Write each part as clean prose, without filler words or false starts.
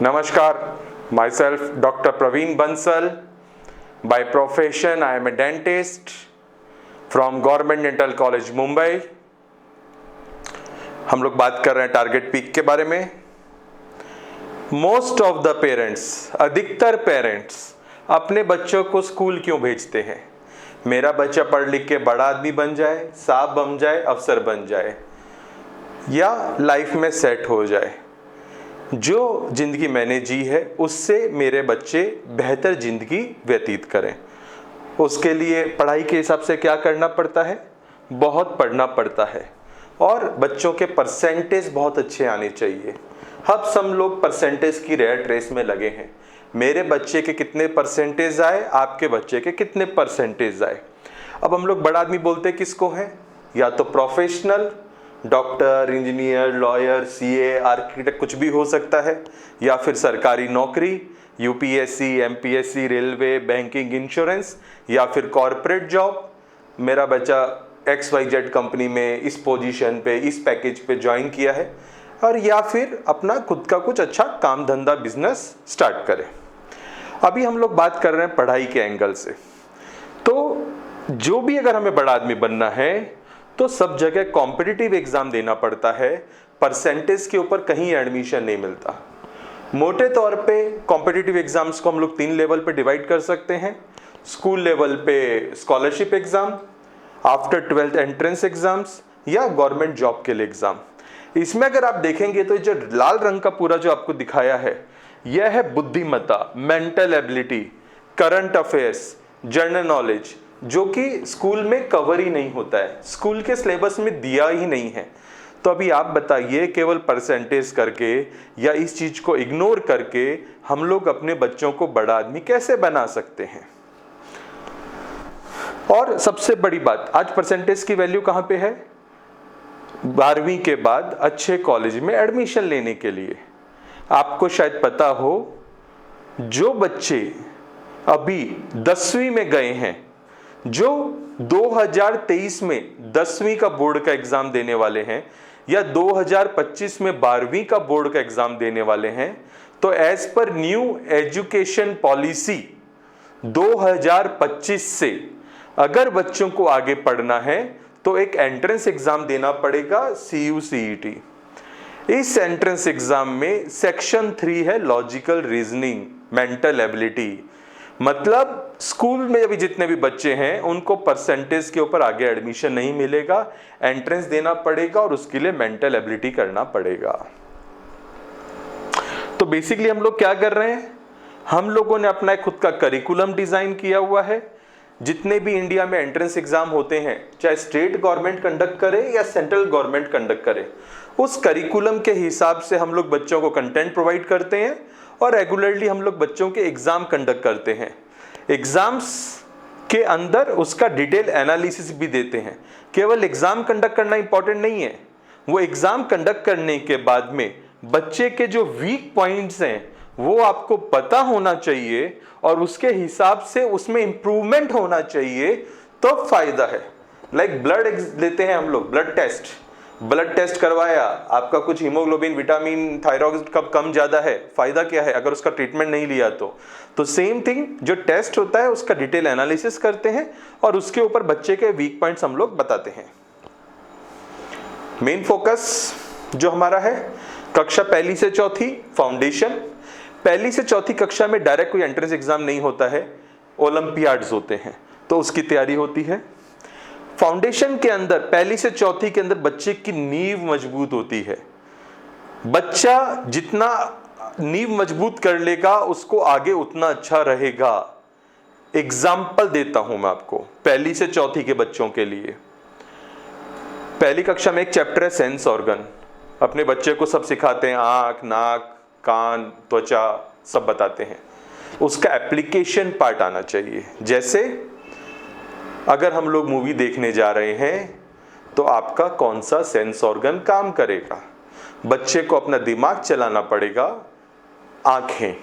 Namaskar, myself Dr. Praveen Bansal. By profession, I am a dentist from Government Dental College, Mumbai. हम लोग बात कर रहे हैं टारगेट पीक के बारे में। मोस्ट ऑफ द पेरेंट्स, अधिकतर पेरेंट्स अपने बच्चों को स्कूल क्यों भेजते हैं? मेरा बच्चा पढ़ लिख के बड़ा आदमी बन जाए, साहब बन जाए, अफसर बन जाए या लाइफ में सेट हो जाए। जो ज़िंदगी मैंने जी है उससे मेरे बच्चे बेहतर ज़िंदगी व्यतीत करें। उसके लिए पढ़ाई के हिसाब से क्या करना पड़ता है? बहुत पढ़ना पड़ता है और बच्चों के परसेंटेज बहुत अच्छे आने चाहिए। अब सब लोग परसेंटेज की रेट रेस में लगे हैं। मेरे बच्चे के कितने परसेंटेज आए, आपके बच्चे के कितने परसेंटेज आए। अब हम लोग बड़ा आदमी बोलते किसको हैं? या तो professional, doctor, engineer, lawyer, CA, architect, कुछ भी हो सकता है, या फिर सरकारी नौकरी, UPSC, MPSC, railway, banking, insurance, या फिर कॉरपोरेट जॉब। मेरा बच्चा XYZ कंपनी में इस पोजीशन पे, इस पैकेज पे ज्वाइन किया है, और या फिर अपना खुद का कुछ अच्छा काम धंधा बिजनेस स्टार्ट करे। अभी हम लोग बात कर रहे हैं पढ़ाई के एंगल से। तो जो भी अगर हमें बड़ा आदमी बनना है तो सब जगह कॉम्पिटिटिव एग्जाम देना पड़ता है। परसेंटेज के ऊपर कहीं एडमिशन नहीं मिलता। मोटे तौर पे कॉम्पिटिटिव एग्जाम्स को हम लोग 3 लेवल पे डिवाइड कर सकते हैं। स्कूल लेवल पे scholarship exam, after 12th entrance exams, या गवर्नमेंट जॉब के लिए एग्जाम। इसमें अगर आप देखेंगे तो जो लाल रंग का पूरा जो आपको दिखाया है, यह है बुद्धिमत्ता, mental ability, current affairs, general knowledge, जो कि स्कूल में कवर ही नहीं होता है, स्कूल के सिलेबस में दिया ही नहीं है। तो अभी आप बताइए, केवल परसेंटेज करके या इस चीज को इग्नोर करके हम लोग अपने बच्चों को बड़ा आदमी कैसे बना सकते हैं? और सबसे बड़ी बात, आज परसेंटेज की वैल्यू कहां पे है? 12वीं के बाद अच्छे कॉलेज में एडमिशन लेने के लिए। आपको शायद पता हो, जो बच्चे अभी 10वीं में गए हैं, जो 2023 में 10वीं का बोर्ड का एग्जाम देने वाले हैं, या 2025 में 12वीं का बोर्ड का एग्जाम देने वाले हैं, तो as per new education policy 2025 से अगर बच्चों को आगे पढ़ना है तो एक एंट्रेंस एग्जाम देना पड़ेगा, CUCET। इस एंट्रेंस एग्जाम में सेक्शन 3 है लॉजिकल रीजनिंग, मेंटल एबिलिटी। मतलब स्कूल में अभी जितने भी बच्चे हैं उनको परसेंटेज के ऊपर आगे एडमिशन नहीं मिलेगा, एंट्रेंस देना पड़ेगा और उसके लिए मेंटल एबिलिटी करना पड़ेगा। तो बेसिकली हम लोग क्या कर रहे हैं? हम लोगों ने अपना खुद का करिकुलम डिजाइन किया हुआ है। जितने भी इंडिया में एंट्रेंस एग्जाम होते हैं, चाहे स्टेट गवर्नमेंट कंडक्ट करे या सेंट्रल गवर्नमेंट कंडक्ट करे, उस करिकुलम के हिसाब से हम लोग बच्चों को कंटेंट प्रोवाइड करते हैं और रेगुलरली हम लोग बच्चों के एग्जाम कंडक्ट करते हैं। एग्जाम्स के अंदर उसका डिटेल एनालिसिस भी देते हैं। केवल एग्जाम कंडक्ट करना इंपॉर्टेंट नहीं है, वो एग्जाम कंडक्ट करने के बाद में बच्चे के जो वीक पॉइंट्स हैं वो आपको पता होना चाहिए और उसके हिसाब से उसमें इंप्रूवमेंट होना चाहिए, तो फायदा है। लाइक ब्लड लेते हैं हम लोग, ब्लड टेस्ट करवाया, आपका कुछ हीमोग्लोबिन, विटामिन, थायराइड कब कम ज्यादा है, फायदा क्या है अगर उसका ट्रीटमेंट नहीं लिया तो सेम थिंग, जो टेस्ट होता है उसका डिटेल एनालिसिस करते हैं और उसके ऊपर बच्चे के वीक पॉइंट्स हम लोग बताते हैं। मेन फोकस जो हमारा है, कक्षा 1 से 4 फाउंडेशन। 1 से 4 कक्षा में डायरेक्ट कोई एंट्रेंस एग्जाम नहीं होता है, ओलंपियाड्स होते हैं, तो उसकी तैयारी होती है। फाउंडेशन के अंदर 1 से 4 के अंदर बच्चे की नींव मजबूत होती है। बच्चा जितना नींव मजबूत कर लेगा उसको आगे उतना अच्छा रहेगा। एग्जाम्पल देता हूं मैं आपको 1 से 4 के बच्चों के लिए। 1 कक्षा में एक चैप्टर है सेंस ऑर्गन। अपने बच्चे को सब सिखाते हैं, आंख, नाक, कान, त्वचा सब बताते हैं। उसका एप्लीकेशन पार्ट आना चाहिए। जैसे अगर हम लोग मूवी देखने जा रहे हैं तो आपका कौन सा सेंस ऑर्गन काम करेगा? बच्चे को अपना दिमाग चलाना पड़ेगा, आंखें,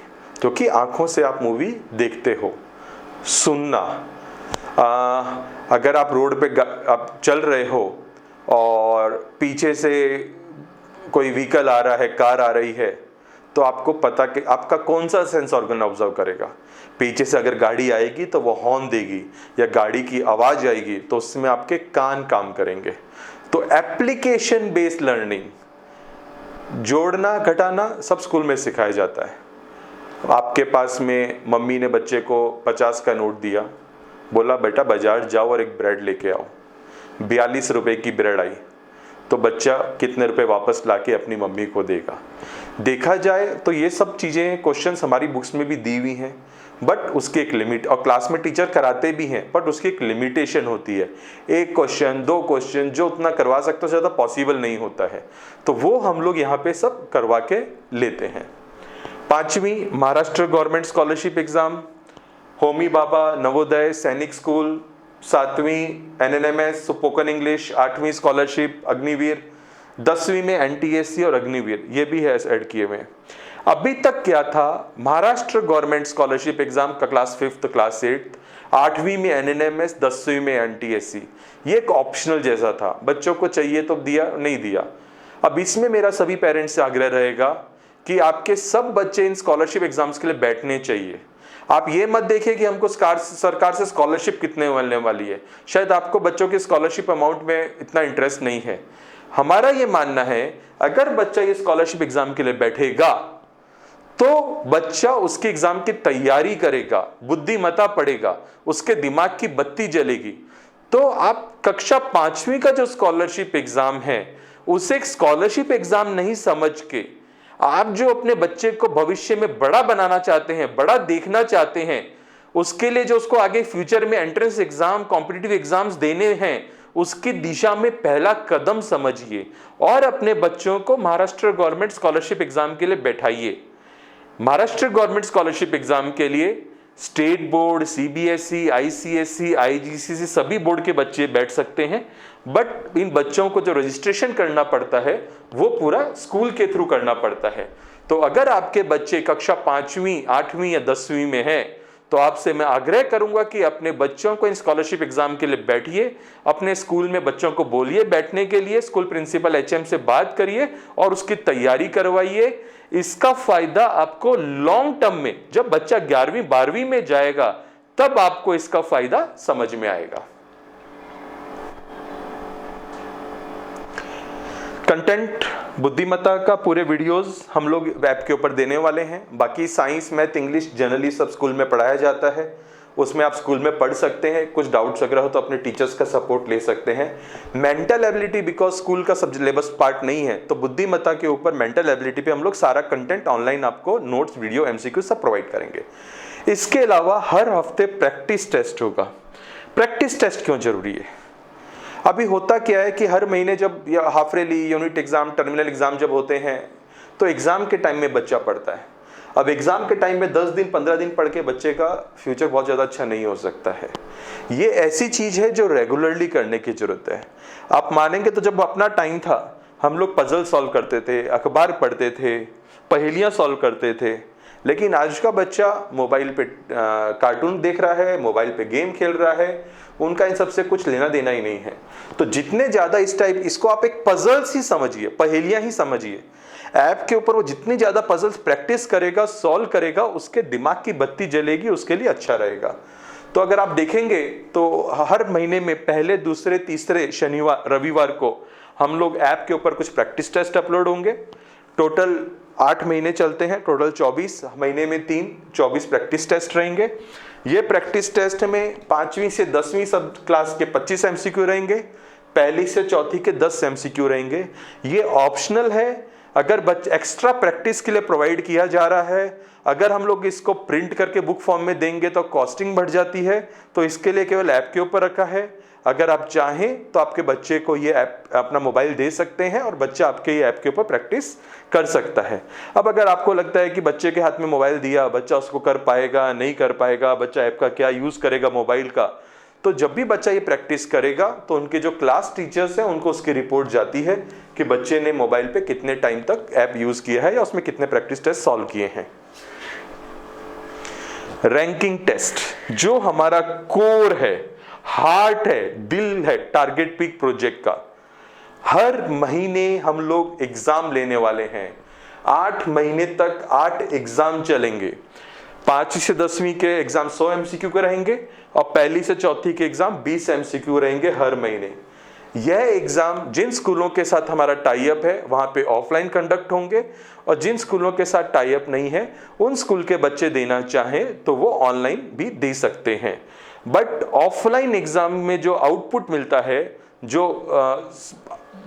क्योंकि आंखों से आप मूवी देखते हो। सुनना, अगर आप रोड पे आप चल रहे हो और पीछे से कोई व्हीकल आ रहा है, कार आ रही है, तो आपको पता कि आपका कौन सा सेंस ऑर्गन ऑब्जर्व करेगा। पीछे से अगर गाड़ी आएगी तो वो हॉर्न देगी, या गाड़ी की आवाज़ आएगी तो उसमें आपके कान काम करेंगे। तो एप्लीकेशन बेस्ड लर्निंग, जोड़ना घटाना सब स्कूल में सिखाया जाता है। आपके पास में मम्मी ने बच्चे को 50 का नोट दिया, बोला बेटा बाजार जाओ और एक ब्रेड लेके आओ, 42 रुपए की ब्रेड आई, तो बच्चा कितने रुपए वापस लाके अपनी मम्मी को देगा। देखा जाए तो ये सब चीज़ें क्वेश्चंस हमारी बुक्स में भी दी हुई हैं, बट उसकी एक लिमिट, और क्लास में टीचर कराते भी हैं, बट उसकी एक लिमिटेशन होती है। एक क्वेश्चन, दो क्वेश्चन जो उतना करवा सकते हो, ज़्यादा पॉसिबल नहीं होता है, तो वो हम लोग यहाँ पे सब करवा के लेते हैं। 5वीं Maharashtra government scholarship exam, Homi Bhabha Navodaya Sainik school, 7वीं NNMS स्पोकन इंग्लिश, 8वीं स्कॉलरशिप अग्निवीर, 10वीं में NTSC और अग्निवीर, ये भी है ऐड किए हुए। अभी तक क्या था, महाराष्ट्र गवर्नमेंट स्कॉलरशिप एग्जाम का क्लास 5th क्लास 8th, 8वीं में NNMS, 10वीं में NTSC, ये एक ऑप्शनल जैसा था, बच्चों को चाहिए तो दिया, नहीं दिया। अब इसमें मेरा सभी पेरेंट्स से आग्रह रहेगा कि आपके सब बच्चे इन स्कॉलरशिप एग्जाम्स के लिए बैठने चाहिए। आप ये मत देखिए कि हमको सरकार से स्कॉलरशिप कितने मिलने वाली है, शायद आपको बच्चों की स्कॉलरशिप अमाउंट में इतना इंटरेस्ट नहीं है। हमारा ये मानना है अगर बच्चा ये स्कॉलरशिप एग्जाम के लिए बैठेगा तो बच्चा उसके एग्जाम की तैयारी करेगा, बुद्धिमत्ता पड़ेगा, उसके दिमाग की बत्ती जलेगी। तो आप कक्षा 5वीं का जो स्कॉलरशिप एग्जाम है उसे एक स्कॉलरशिप एग्जाम नहीं समझ के, आप जो अपने बच्चे को भविष्य में बड़ा बनाना चाहते हैं, बड़ा देखना चाहते हैं, उसके लिए जो उसको आगे फ्यूचर में एंट्रेंस एग्जाम, कॉम्पिटिटिव एग्जाम्स देने हैं, उसकी दिशा में पहला कदम समझिए और अपने बच्चों को महाराष्ट्र गवर्नमेंट स्कॉलरशिप एग्जाम के लिए बैठाइए। महाराष्ट्र गवर्नमेंट स्कॉलरशिप एग्जाम के लिए state board, CBSE, ICSE, IGCSE सभी बोर्ड के बच्चे बैठ सकते हैं, बट इन बच्चों को जो रजिस्ट्रेशन करना पड़ता है वो पूरा स्कूल के थ्रू करना पड़ता है। तो अगर आपके बच्चे कक्षा 5वीं, 8वीं या 10वीं में है तो आपसे मैं आग्रह करूंगा कि अपने बच्चों को इन स्कॉलरशिप एग्जाम के लिए बैठिए, अपने स्कूल में बच्चों को बोलिए बैठने के लिए, स्कूल प्रिंसिपल HM से बात करिए और उसकी तैयारी करवाइए। इसका फायदा आपको लॉन्ग टर्म में, जब बच्चा 11वीं 12वीं में जाएगा तब आपको इसका फायदा समझ में आएगा। कंटेंट बुद्धिमत्ता का पूरे वीडियोस हम लोग वेब के ऊपर देने वाले हैं। बाकी साइंस, मैथ, इंग्लिश जनरली सब स्कूल में पढ़ाया जाता है, उसमें आप स्कूल में पढ़ सकते हैं। कुछ डाउट्स अगर हो तो अपने टीचर्स का सपोर्ट ले सकते हैं। मेंटल एबिलिटी, बिकॉज स्कूल का सब सिलेबस पार्ट नहीं है, तो बुद्धिमत्ता के ऊपर मेंटल एबिलिटी पे हम लोग सारा कंटेंट ऑनलाइन आपको नोट्स, वीडियो, MCQ सब प्रोवाइड करेंगे। इसके अलावा हर हफ्ते प्रैक्टिस टेस्ट होगा। प्रैक्टिस टेस्ट क्यों जरूरी है? अभी होता क्या है कि हर महीने जब half yearly, unit exam, terminal exam जब होते हैं तो एग्जाम के टाइम में बच्चा पढ़ता है। अब एग्जाम के टाइम में 10 दिन 15 दिन पढ़ के बच्चे का फ्यूचर बहुत ज़्यादा अच्छा नहीं हो सकता है। ये ऐसी चीज़ है जो रेगुलरली करने की जरूरत है। आप मानेंगे तो जब अपना टाइम था हम लोग पजल सॉल्व करते थे, अखबार पढ़ते थे, पहेलियाँ सॉल्व करते थे, लेकिन आज का बच्चा मोबाइल पे कार्टून देख रहा है, मोबाइल पे गेम खेल रहा है, उनका इन सबसे कुछ लेना देना ही नहीं है। तो जितने ज़्यादा इस टाइप, इसको आप एक पजल्स ही समझिए, पहेलियाँ ही समझिए। ऐप के ऊपर वो जितनी ज़्यादा पजल्स प्रैक्टिस करेगा, सॉल्व करेगा, उसके दिमाग की बत्ती जलेगी, उसके लिए अच्छा रहेगा। तो अगर आप देखेंगे तो हर महीने में पहले, दूसरे, तीसरे शनिवार, रविवार को हम लोग ऐप के ऊपर कुछ प्रैक्टिस टेस्ट अपलोड होंगे। टोटल 8 महीने चलते हैं, टोटल 24 महीने में 24 प्रैक्टिस टेस्ट रहेंगे। ये प्रैक्टिस टेस्ट में 5वीं से 10वीं सब क्लास के 25 MCQ रहेंगे, पहली से चौथी के 10 MCQ रहेंगे। ये ऑप्शनल है, अगर बच्चे एक्स्ट्रा प्रैक्टिस के लिए प्रोवाइड किया जा रहा है। अगर हम लोग इसको प्रिंट करके बुक फॉर्म में देंगे तो कॉस्टिंग बढ़ जाती है, तो इसके लिए केवल ऐप के ऊपर रखा है। अगर आप चाहें तो आपके बच्चे को ये ऐप, अपना मोबाइल दे सकते हैं और बच्चा आपके ये ऐप के ऊपर प्रैक्टिस कर सकता है। अब अगर आपको लगता है कि बच्चे के हाथ में मोबाइल दिया, बच्चा उसको कर पाएगा, नहीं कर पाएगा, बच्चा ऐप का क्या यूज़ करेगा मोबाइल का, तो जब भी बच्चा ये प्रैक्टिस करेगा तो उनके जो क्लास टीचर्स हैं उनको उसकी रिपोर्ट जाती है कि बच्चे ने मोबाइल पे कितने टाइम तक ऐप यूज़ किया है या उसमें कितने प्रैक्टिस टेस्ट सॉल्व किए हैं। रैंकिंग टेस्ट जो हमारा कोर है, हार्ट है, दिल है टारगेट पीक प्रोजेक्ट का, हर महीने हम लोग एग्जाम लेने वाले हैं। 8 महीने तक 8 एग्जाम चलेंगे। 5वीं से 10वीं के एग्जाम 100 एमसीक्यू के रहेंगे और पहली से चौथी के एग्जाम 20 एमसीक्यू रहेंगे हर महीने। यह एग्जाम जिन स्कूलों के साथ हमारा टाई अप है वहां पे ऑफलाइन कंडक्ट होंगे, और जिन स्कूलों के साथ टाई अप नहीं है उन स्कूल के बच्चे देना चाहें तो वो ऑनलाइन भी दे सकते हैं। बट ऑफलाइन एग्जाम में जो आउटपुट मिलता है, जो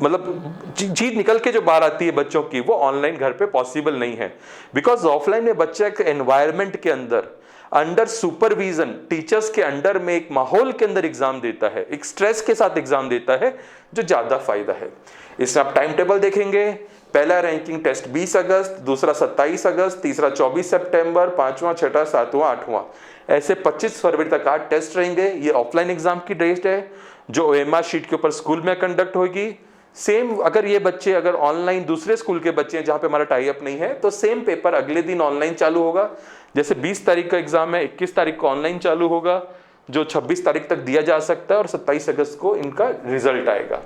मतलब चीज निकल के जो बाहर आती है बच्चों की, वो ऑनलाइन घर पे पॉसिबल नहीं है। बिकॉज ऑफलाइन में बच्चा एक एनवायरनमेंट के अंदर, अंडर सुपरविजन, टीचर्स के अंडर में एक माहौल के अंदर एग्जाम देता है, एक स्ट्रेस के साथ एग्जाम देता है, जो ज्यादा फायदा है। इसमें आप टाइम टेबल देखेंगे, पहला रैंकिंग टेस्ट 20 अगस्त, दूसरा 27 अगस्त, तीसरा 24 सितंबर, पांचवा, छठा, सातवां, आठवां, ऐसे 25 फरवरी तक 8 टेस्ट रहेंगे। ये ऑफलाइन एग्जाम की डेट है जो ओएमआर शीट के ऊपर स्कूल में कंडक्ट होगी। सेम अगर ये बच्चे अगर ऑनलाइन दूसरे स्कूल के बच्चे हैं जहां पे हमारा टाई अप नहीं है, तो सेम पेपर अगले दिन ऑनलाइन चालू होगा। जैसे 20 तारीख का एग्जाम है, 21 तारीख को ऑनलाइन चालू होगा, जो 26 तारीख तक दिया जा सकता है, और 27 अगस्त को इनका रिजल्ट आएगा।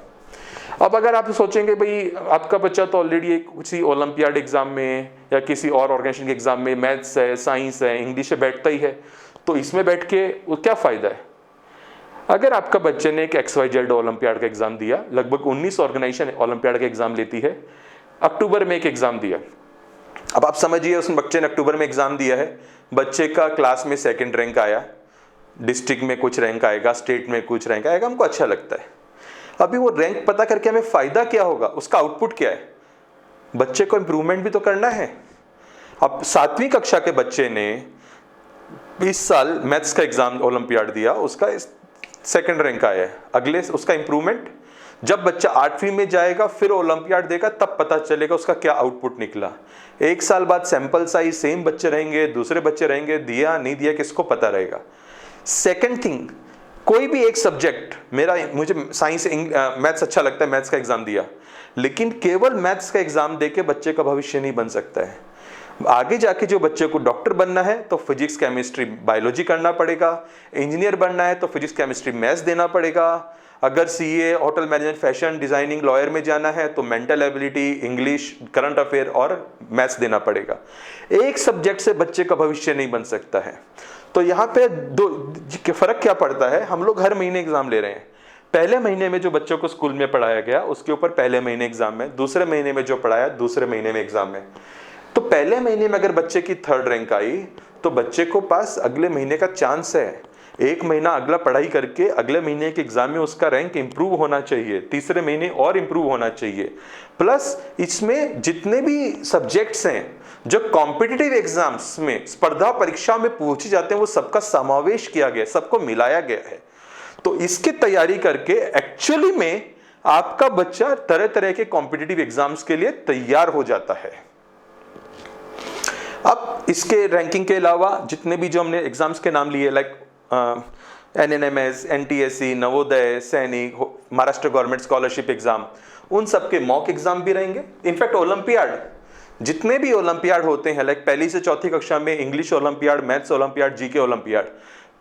अब अगर आप सोचेंगे भाई आपका बच्चा तो ऑलरेडी किसी ओलंपियाड एग्जाम में या किसी और ऑर्गेनाइजेशन के एग्जाम में मैथ्स है, साइंस है, इंग्लिश है बैठता ही है, तो इसमें बैठ के क्या फायदा है। अगर आपका बच्चे ने एक XYZ ओलंपियाड का एग्जाम दिया, लगभग 19 ऑर्गेनाइजेशन ओलंपियाड का एग्जाम लेती है, अक्टूबर में एक एग्जाम दिया, अब आप समझिए उस बच्चे ने अक्टूबर में एग्जाम दिया है, बच्चे का क्लास में 2nd रैंक आया, डिस्ट्रिक्ट में कुछ रैंक आएगा, स्टेट में कुछ रैंक आएगा, हमको अच्छा लगता है। अभी वो रैंक पता करके हमें फायदा क्या होगा, उसका आउटपुट क्या है, बच्चे को इंप्रूवमेंट भी तो करना है। अब 7वीं कक्षा के बच्चे ने इस साल मैथ्स का एग्जाम ओलंपियाड दिया, उसका 2nd रैंक आया है, अगले उसका इंप्रूवमेंट जब बच्चा 8वीं में जाएगा फिर ओलंपियाड देगा तब पता चलेगा उसका क्या आउटपुट निकला। 1 साल बाद सैंपल साइज सेम बच्चे रहेंगे, दूसरे बच्चे रहेंगे, दिया नहीं दिया किसको पता रहेगा। सेकंड थिंग, कोई भी एक सब्जेक्ट, मुझे साइंस मैथ्स अच्छा लगता है, मैथ्स का एग्जाम दिया, लेकिन केवल मैथ्स का एग्जाम देके बच्चे का भविष्य नहीं बन सकता है। आगे जाके जो बच्चे को डॉक्टर बनना है तो फिजिक्स केमिस्ट्री बायोलॉजी करना पड़ेगा, इंजीनियर बनना है तो फिजिक्स केमिस्ट्री मैथ्स देना पड़ेगा, अगर CA, hotel management, fashion designing, lawyer में जाना है तो mental ability, English, current affair और मैथ्स देना पड़ेगा। एक सब्जेक्ट से बच्चे का भविष्य नहीं बन सकता है। तो यहाँ पे दो फर्क क्या पड़ता है, हम लोग हर महीने एग्जाम ले रहे हैं। पहले महीने में जो बच्चों को स्कूल में पढ़ाया गया उसके ऊपर पहले महीने एग्जाम में, दूसरे महीने में जो पढ़ाया दूसरे महीने में एग्जाम में। तो पहले महीने में अगर बच्चे की 3rd रैंक आई तो बच्चे को पास अगले महीने का चांस है। 1 महीना अगला पढ़ाई करके अगले महीने के एग्जाम में उसका रैंक इंप्रूव होना चाहिए, तीसरे महीने और इंप्रूव होना चाहिए। प्लस इसमें जितने भी सब्जेक्ट्स हैं जो कॉम्पिटिटिव एग्जाम्स में, स्पर्धा परीक्षा में पूछे जाते हैं, वो सबका समावेश किया गया, सबको मिलाया गया है। तो इसकी तैयारी करके एक्चुअली में आपका बच्चा तरह तरह के कॉम्पिटिटिव एग्जाम्स के लिए तैयार हो जाता है। अब इसके रैंकिंग के अलावा जितने भी जो हमने एग्जाम्स के नाम लिए, लाइक NNMS, NTSC, नवोदय, सैनिक, महाराष्ट्र गवर्नमेंट स्कॉलरशिप एग्जाम, उन सब के मॉक एग्जाम भी रहेंगे। इनफैक्ट ओलंपियाड, जितने भी ओलंपियाड होते हैं, लाइक पहली से चौथी कक्षा में English olympiad, maths olympiad, GK olympiad,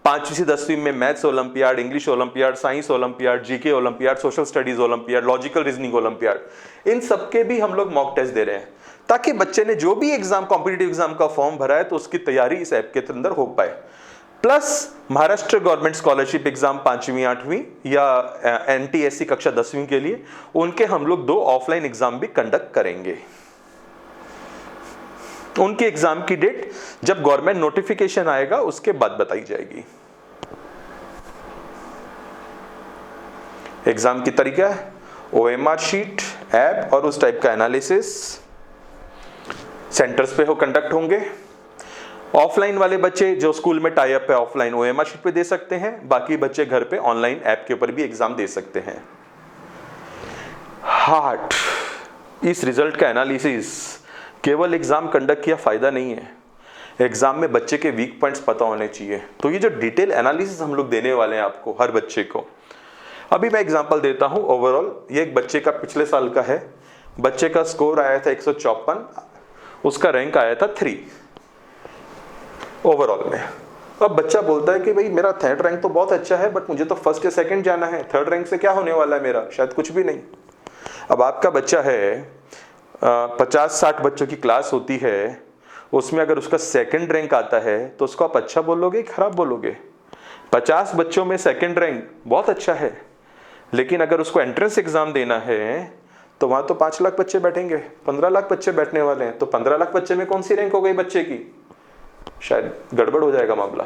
5वीं से 10वीं में maths olympiad, English olympiad, science olympiad, GK olympiad, social studies olympiad, logical reasoning olympiad, इन सबके भी हम लोग मॉक टेस्ट दे रहे हैं, ताकि बच्चे ने जो भी एग्जाम, कॉम्पिटिटिव एग्जाम का फॉर्म भरा है तो उसकी तैयारी इस ऐप के अंदर हो पाए। Plus Maharashtra government scholarship exam 5वीं 8वीं या NTSC कक्षा 10वीं के लिए, उनके हम लोग 2 ऑफलाइन एग्जाम भी कंडक्ट करेंगे। उनके एग्जाम की डेट जब गवर्नमेंट नोटिफिकेशन आएगा उसके बाद बताई जाएगी। एग्जाम की तरीका है OMR शीट, ऐप और उस टाइप का एनालिसिस सेंटर्स पे कंडक्ट होंगे। ऑफलाइन वाले बच्चे जो स्कूल में टाई अप है ऑफलाइन OMR शीट पे दे सकते हैं, बाकी बच्चे घर पे ऑनलाइन ऐप के ऊपर भी एग्जाम दे सकते हैं। हार्ट, इस रिजल्ट का एनालिसिस केवल एग्जाम कंडक्ट किया फायदा नहीं है, एग्जाम में बच्चे के वीक पॉइंट्स पता होने चाहिए। तो ये जो डिटेल एनालिसिस हम लोग देने वाले हैं आपको हर बच्चे को, अभी मैं एग्जांपल देता हूं। ओवरऑल ये एक बच्चे का पिछले साल का है, बच्चे का स्कोर आया था 154, उसका रैंक आया था 3 ओवरऑल में। अब बच्चा बोलता है कि भाई मेरा 3rd रैंक तो बहुत अच्छा है, बट मुझे तो 1st या 2nd जाना है, 3rd रैंक से क्या होने वाला है मेरा, शायद कुछ भी नहीं। अब आपका बच्चा है 50-60 बच्चों की क्लास होती है, उसमें अगर उसका सेकंड रैंक आता है तो उसको आप अच्छा बोलोगे खराब बोलोगे? 50 बच्चों में सेकंड रैंक बहुत अच्छा है, लेकिन अगर उसको एंट्रेंस एग्जाम देना है तो वहां तो 5 लाख बच्चे बैठेंगे, 15 लाख बच्चे बैठने वाले हैं, तो 15 लाख बच्चे में कौन सी रैंक हो गई बच्चे की? शायद गड़बड़ हो जाएगा मामला।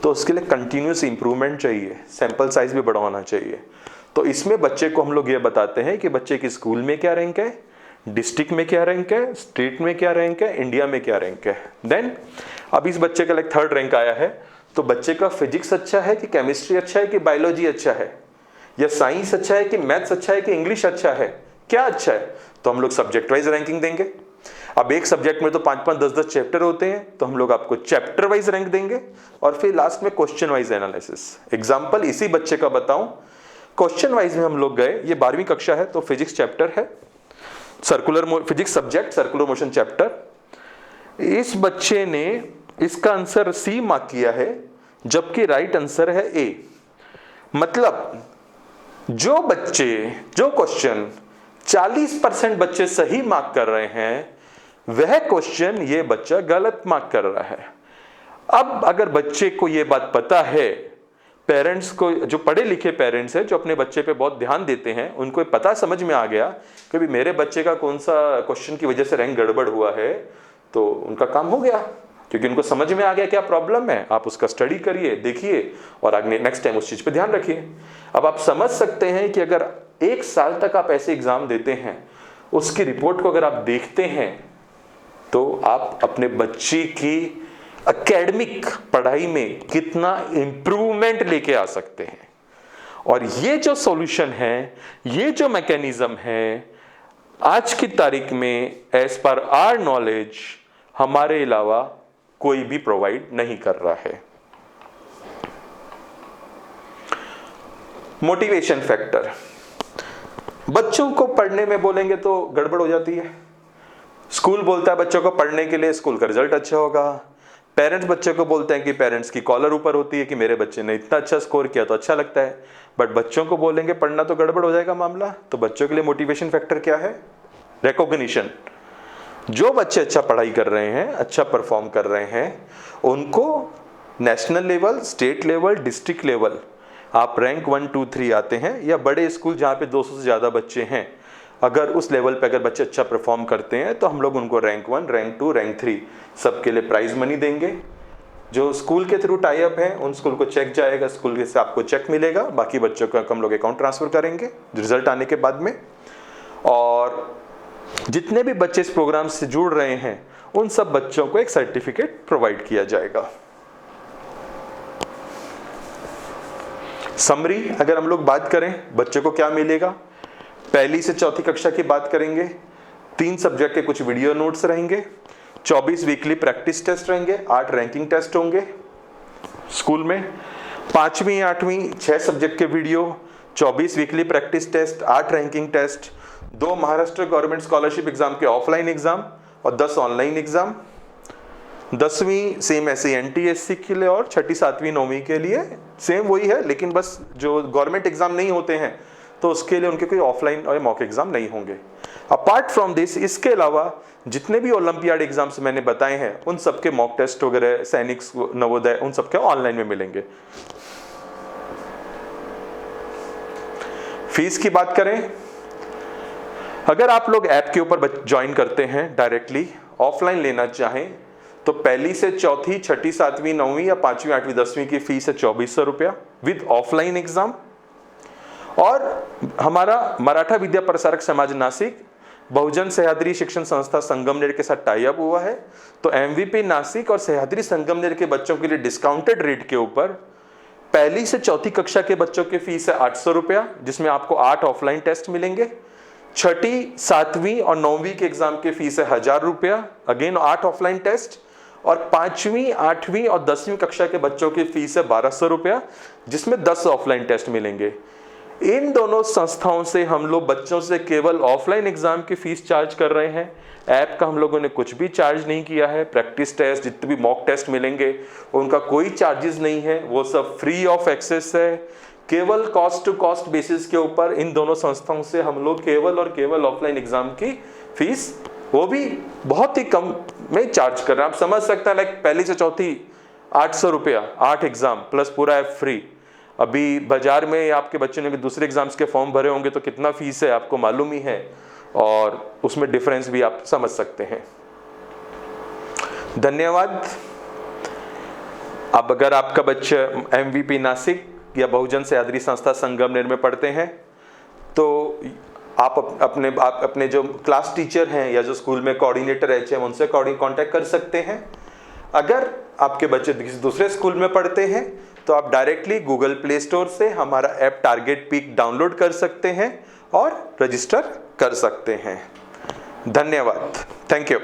तो उसके लिए कंटिन्यूस इंप्रूवमेंट चाहिए, सैंपल साइज भी बढ़ाना चाहिए। तो इसमें बच्चे को हम लोग ये बताते हैं कि बच्चे की स्कूल में क्या रैंक है, डिस्ट्रिक्ट में क्या रैंक है, स्टेट में क्या रैंक है, इंडिया में क्या रैंक है। देन अब इस बच्चे का लाइक 3rd रैंक आया है, तो बच्चे का फिजिक्स अच्छा है कि केमिस्ट्री अच्छा है कि बायोलॉजी अच्छा है, या साइंस अच्छा है कि मैथ्स अच्छा है कि इंग्लिश अच्छा है, क्या अच्छा है? तो हम लोग सब्जेक्ट वाइज रैंकिंग देंगे। अब एक सब्जेक्ट में तो 5-5 10-10 चैप्टर होते हैं, तो हम लोग आपको चैप्टर वाइज रैंक देंगे, और फिर लास्ट में क्वेश्चन वाइज एनालिसिस। एग्जाम्पल इसी बच्चे का बताऊं, क्वेश्चन वाइज में हम लोग गए, ये 12वीं कक्षा है तो फिजिक्स चैप्टर है, circular physics subject circular motion chapter. इस बच्चे ने इसका आंसर सी मार्क किया है, जबकि राइट आंसर है ए। मतलब जो क्वेश्चन 40% बच्चे सही मार्क कर रहे हैं, वह क्वेश्चन ये बच्चा गलत मार्क कर रहा है। अब अगर बच्चे को ये बात पता है, पेरेंट्स को, जो पढ़े लिखे पेरेंट्स हैं जो अपने बच्चे पे बहुत ध्यान देते हैं, उनको पता समझ में आ गया कि भी मेरे बच्चे का कौन सा क्वेश्चन की वजह से रैंक गड़बड़ हुआ है, तो उनका काम हो गया, क्योंकि उनको समझ में आ गया क्या प्रॉब्लम है। आप उसका स्टडी करिए, देखिए, और आगे नेक्स्ट टाइम उस चीज पे ध्यान रखिए। अब आप समझ सकते हैं कि अगर 1 साल तक आप ऐसे एग्जाम देते हैं, उसकी रिपोर्ट को अगर आप देखते हैं, तो आप अपने बच्चे की एकेडमिक पढ़ाई में कितना इंप्रूवमेंट लेके आ सकते हैं। और ये जो सॉल्यूशन है, ये जो मैकेनिज्म है, आज की तारीख में एज पर आवर नॉलेज हमारे अलावा कोई भी प्रोवाइड नहीं कर रहा है। मोटिवेशन फैक्टर, बच्चों को पढ़ने में बोलेंगे तो गड़बड़ हो जाती है। स्कूल बोलता है बच्चों को पढ़ने के लिए स्कूल का रिजल्ट अच्छा होगा, पेरेंट्स बच्चे को बोलते हैं कि पेरेंट्स की कॉलर ऊपर होती है कि मेरे बच्चे ने इतना अच्छा स्कोर किया तो अच्छा लगता है, बट बच्चों को बोलेंगे पढ़ना तो गड़बड़ हो जाएगा मामला। तो बच्चों के लिए मोटिवेशन फैक्टर क्या है? रिकॉग्निशन। जो बच्चे अच्छा पढ़ाई कर रहे हैं, अच्छा परफॉर्म कर रहे हैं, उनको national level, state level, district level, आप रैंक 1 2 3 आते हैं, या बड़े स्कूल जहाँ पे 200 से ज़्यादा बच्चे हैं, अगर उस लेवल पे अगर बच्चे अच्छा परफॉर्म करते हैं तो हम लोग उनको रैंक 1, रैंक 2, रैंक 3 सबके लिए प्राइज मनी देंगे। जो स्कूल के थ्रू टाई अप है, उन स्कूल को चेक जाएगा, स्कूल से आपको चेक मिलेगा, बाकी बच्चों को हम लोग अकाउंट ट्रांसफर करेंगे रिजल्ट आने के बाद में। और जितने भी बच्चे इस प्रोग्राम से जुड़ रहे हैं, उन सब बच्चों को एक सर्टिफिकेट प्रोवाइड किया जाएगा। समरी अगर हम लोग बात करें, बच्चे को क्या मिलेगा? 1ली से 4थी कक्षा की बात करेंगे, 3 सब्जेक्ट के कुछ वीडियो नोट्स रहेंगे, 24 वीकली प्रैक्टिस टेस्ट रहेंगे, 8 रैंकिंग टेस्ट होंगे स्कूल में, 5वीं 8वीं 6 सब्जेक्ट के video, 24 weekly practice test, 8 ranking test, 2 Maharashtra government scholarship exam के ऑफलाइन एग्जाम और 10 ऑनलाइन एग्जाम। 10वीं सेम ऐसे NTSC के लिए, और 6ठी 7वीं 9वीं के लिए सेम वही है, लेकिन बस जो गवर्नमेंट एग्जाम नहीं होते हैं तो उसके लिए उनके कोई ऑफलाइन और मॉक एग्जाम नहीं होंगे। अपार्ट फ्रॉम दिस, इसके अलावा जितने भी ओलंपियाड एग्जाम्स मैंने बताए हैं, उन सबके मॉक टेस्ट वगैरह, सैनिक, नवोदय, उन सबके ऑनलाइन में मिलेंगे। फीस की बात करें, अगर आप लोग ऐप के ऊपर ज्वाइन करते हैं, डायरेक्टली ऑफलाइन लेना चाहें, तो 1ली से 4थी 6ठी 7वीं 9वीं या 5वीं 8वीं 10वीं की फीस है 2400 रुपया विद ऑफलाइन एग्जाम। और हमारा मराठा विद्या प्रसारक समाज नासिक बहुजन सह्याद्री शिक्षण संस्था संगमनेर के साथ टाई अप हुआ है, तो MVP नासिक और सह्याद्री संगमनेर के बच्चों के लिए डिस्काउंटेड रेट के ऊपर 1ली से 4थी कक्षा के बच्चों की फीस है 800 रुपया, जिसमें आपको 8 ऑफलाइन टेस्ट मिलेंगे। 6ठी 7वीं और 9वीं के एग्जाम की फीस है 1000 रुपया, अगेन 8 ऑफलाइन टेस्ट। और 5वीं 8वीं और 10वीं कक्षा के बच्चों की फीस है 1200 रुपया, जिसमें 10 ऑफलाइन टेस्ट मिलेंगे। इन दोनों संस्थाओं से हम लोग बच्चों से केवल ऑफलाइन एग्जाम की फीस चार्ज कर रहे हैं। ऐप का हम लोगों ने कुछ भी चार्ज नहीं किया है। प्रैक्टिस टेस्ट, जितने भी मॉक टेस्ट मिलेंगे, उनका कोई चार्जेस नहीं है, वो सब फ्री ऑफ एक्सेस है। केवल कॉस्ट टू कॉस्ट बेसिस के ऊपर इन दोनों संस्थाओं से हम लोग केवल और केवल ऑफलाइन एग्जाम की फीस वो भी बहुत ही कम में चार्ज कर रहे हैं। आप समझ सकते हैं, लाइक पहली से चौथी 800 रुपया, 8 एग्जाम प्लस पूरा है फ्री। अभी बाजार में आपके बच्चे ने दूसरे एग्जाम्स के फॉर्म भरे होंगे तो कितना फीस है आपको मालूम ही है, और उसमें डिफरेंस भी आप समझ सकते हैं। धन्यवाद। अब अगर आपका बच्चा MVP नासिक या बहुजन सह्याद्री संस्था संगमनेर में पढ़ते हैं तो आप अपने जो क्लास टीचर हैं या जो स्कूल में कोऑर्डिनेटर HM उनसे कांटेक्ट कर सकते हैं। अगर आपके बच्चे किसी दूसरे स्कूल में पढ़ते हैं तो आप डायरेक्टली गूगल प्ले स्टोर से हमारा ऐप टारगेट पीक डाउनलोड कर सकते हैं और रजिस्टर कर सकते हैं। धन्यवाद। Thank you.